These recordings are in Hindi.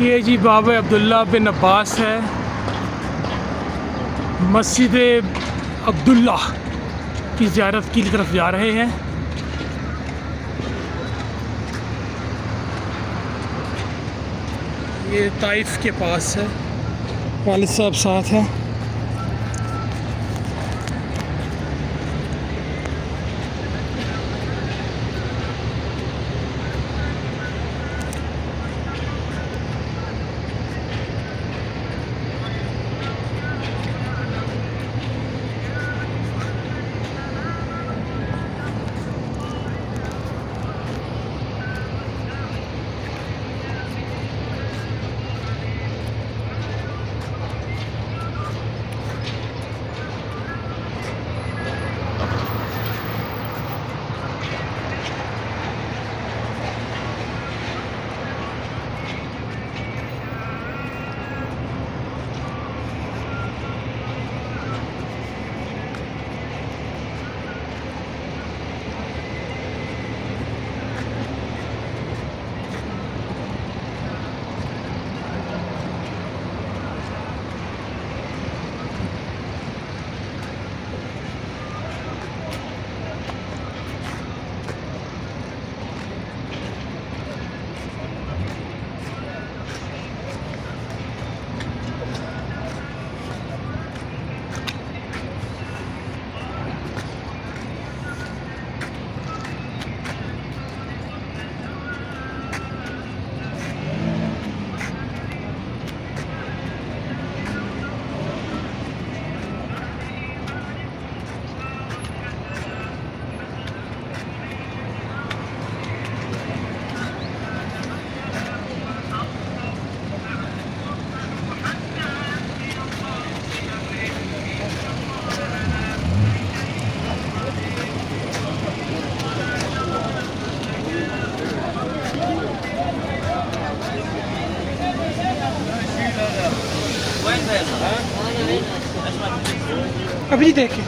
ये जी बाबा अब्दुल्ला बिन अब्बास है, मस्जिद अब्दुल्ला की ज़ियारत की तरफ जा रहे हैं। ये ताइफ के पास है, वालिद साहब साथ हैं। अभी देखे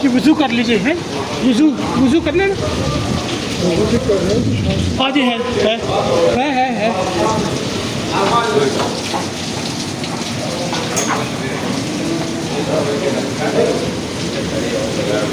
कि वज़ू कर लीजिए, हैं वज़ू करना ना। हाँ जी है।